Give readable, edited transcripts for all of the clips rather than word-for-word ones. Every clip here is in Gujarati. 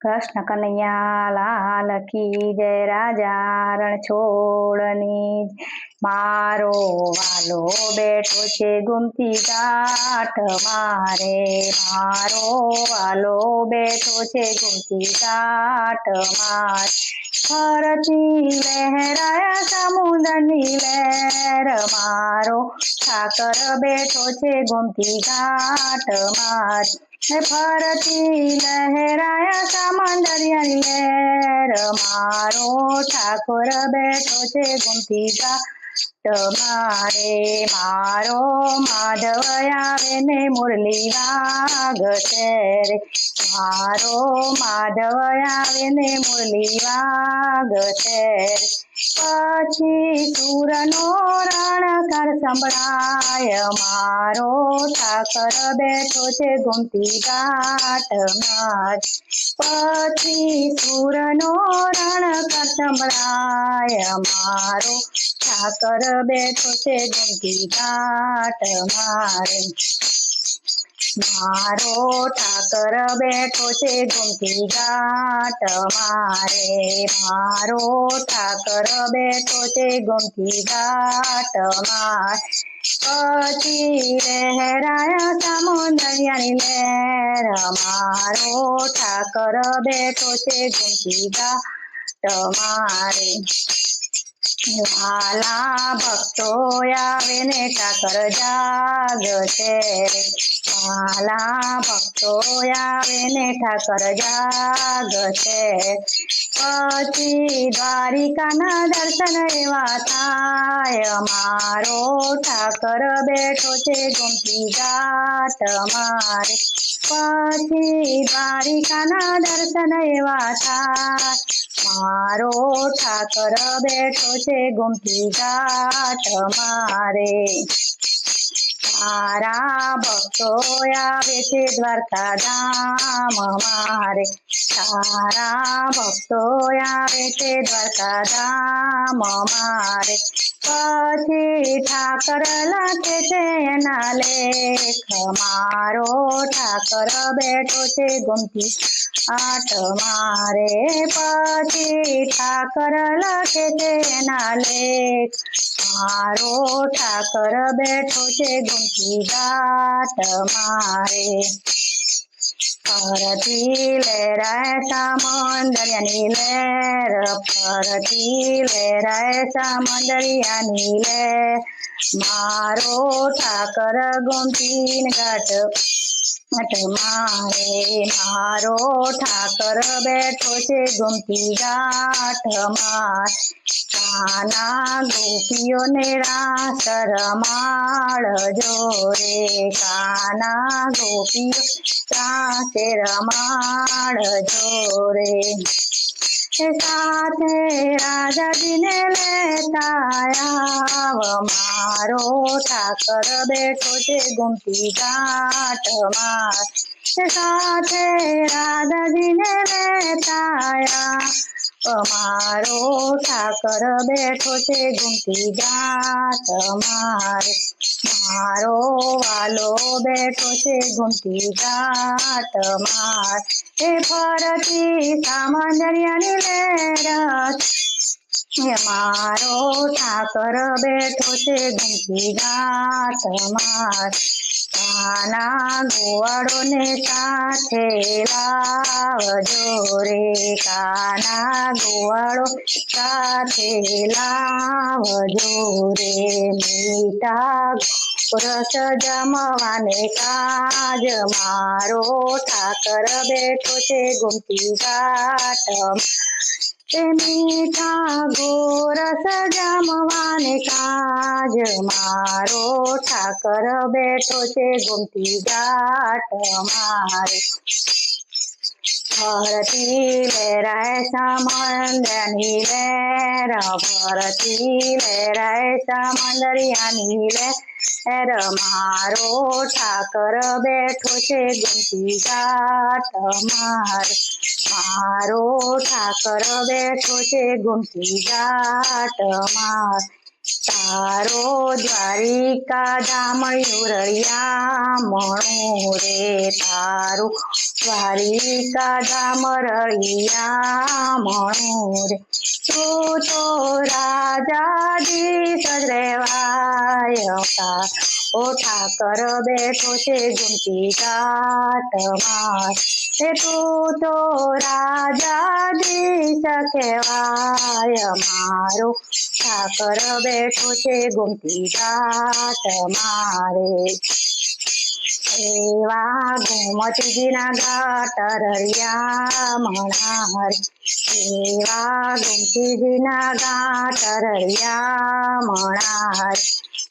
કૃષ્ણ કનૈયા લાલ કી જય રાજા રણછોડની જય. મારો વાલો બેઠો છે ગુમતી ઘાટ મારે, મારો વાલો બેઠો છે ગુમતી ઘાટ મારે. ફરતી લહેરાયા સમુદ્રની લહેર, મારો ઠાકર બેઠો છે ગુમતી ઘાટ મારે. ફરતી લહેરાયા સમંદરિયાની લહેર, મારો ઠાકોર બેઠો છે ગુમતી ઘાટ મારે. મારો માધવ આવે ને મુરલી વાગશે રે, મારો માધવ આવે ને મુરલી વાગશે રે. પછી સૂરનો રણકાર સંભળાય, મારો ઠાકર બેઠો છે ગુમતી ઘાટ મારે. પછી સૂરનો રણકાર સંભળાય, મારો ઠાકર બેઠો છે ગુમતી ઘાટ મારે. મારો ઠાકર બેઠો છે ગુમતી ઘાટ મારે, મારો ઠાકર બેઠો છે ગુમતી ઘાટ મારે. પછી લહેરાયા સમુદ્રિયાની લહેર, મારો ઠાકર બેઠો છે ગુમતી ઘાટ મારે. વાલા ભક્તો આવે ને ઠાકર જાગશે રે, વાલા ભક્તો આવે ને ઠાકર જાગશે. પછી દ્વારિકાના દર્શન એવા થાય, મારો ઠાકર બેઠો છે ગુમતી ઘાટ મારે. પછી દ્વારિકાના દર્શન એવા થાય, મારો ઠાકર બેઠો છે ગુમતી ઘાટ મારે. તારા ભક્તો આવે છે દ્વારકા ધામ મારે, તારા ભક્તો આવે છે દ્વારકા ધામ મારે. પછી ઠાકર લખે છે એના લેખ, મારો ઠાકર બેઠો છે ગુમતી ઘાટ મારે. પછી ઠાકર લખે છે એના લેખ, મારો ઠાકર બેઠો છે ગુમતી ઘાટ મારે. ફરતી લહેરાય સમંદરિયાની લહેર, ફરતી લહેરાય સમંદરિયાની લહેર, મારો ઠાકર ગુમતી ઘાટ મારે. મારો ઠાકર બેઠો છે ગુમતી ઘાટ મારે. કાના ગોપીઓને રાસ રમાડજો રે, કાના ગોપીઓ રાસે રમાડજો રે. સાથે રાજાજીને લેતા આવ, મારો ઠાકર બેઠો છે ગુમતી ઘાટ મારે. સાથે રાધાજીને લેતા આવ, મારો ઠાકર બેઠો છે ગુમતી ઘાટ મારે. મારો વાલો બેઠો છે ગુમતી ઘાટ મારે. ફરતી સમંદરિયાની લહેર, મારો ઠાકર બેઠો છે ગુમતી ઘાટ મારે. કાના ગોવાળોને સાથે લાવજો રે, કાના ગોવાળો સાથે લાવજો રે. મીઠા રસ જમવાને કાજ, મારો ઠાકર બેઠો છે ગુમતી ઘાટ. મીઠા ગોરસ જમવાને કાજ, મારો ઠાકર બેઠો છે ગુમતી ઘાટ મારે. ફરતી લહેરાય સમંદરિયાની લહેર, ફરતી લહેરાય સમંદરિયાની લહેર, મારો ઠાકર બેઠો છે ગુમતી ઘાટ મારે. મારો ઠાકર બેઠો છે ગુમતી ઘાટ મારે. તારો દ્વારિકા ધામ યુરળિયા મણું રે, તારું દ્વારિકા ધામ રળિયામણું રે તું તો રાજાધીશ જ રહેવાય ઓ ઠાકર બેઠો છે ગુમતી ઘાટમાં તું તો રાજાધીશ કહેવાય મારો ઠાકર બેઠો છે ગુમતી ઘાટમાં રે એવા ગોમતીજીના ઘાટ રળિયામણા એવા ગોમતીજીના ઘાટ રળિયામણા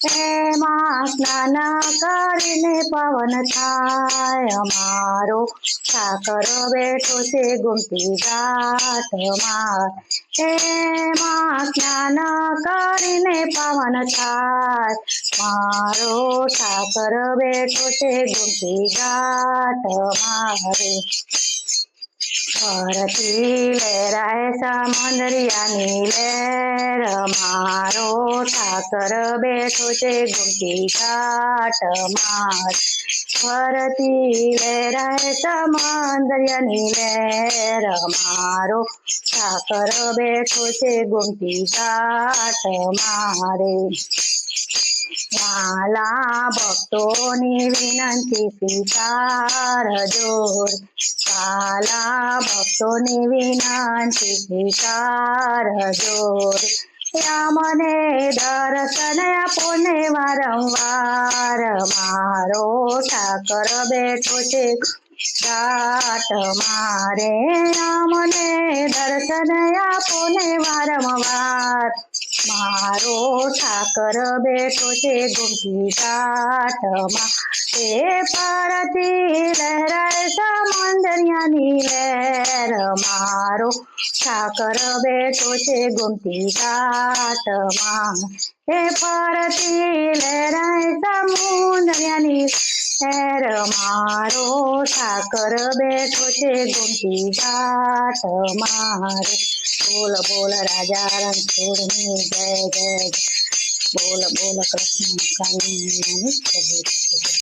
એમાં સ્નાન કરીને પવન થાય અમારો ઠાકર બેઠો છે ગુમતી ઘાટમાં એમાં સ્નાન કરીને પવન થાય મારો ઠાકર બેઠો છે ગુમતી ઘાટમાં રે ફરતી લહેરાય સમુંદરિયાની લહેર મારો ઠાકર બેઠો છે ગુમતી ઘાટમાં ફરતી લહેરાય સમુંદરિયાની લહેર મારો ઠાકર બેઠો છે ગુમતી ઘાટમાં રે વાલા ભક્તોની વિનંતી સ્વીકારજો વાલા ભક્તોની વિનંતી સ્વીકારજો મને દર્શન આપો ને વારંવાર મારો ઠાકર બેઠો છે ઘાટ મારે મને દર્શન આપો ને વારંવાર મારો ઠાકર બેઠો છે ગુમતી ઘાટમાં પરથી લહેરાય સમુંદરિયાની લહેર મારો ઠાકર બેઠો છે ગુમતી ઘાટમાં પરથી લહેરાય સમુંદરિયાની લહેર મારો ઠાકર બેઠો છે ગુમતી ઘાટમાં બોલ બોલ રાજા રણછોડની જય જય બોલ બોલ કૃષ્ણ કાનૂની જય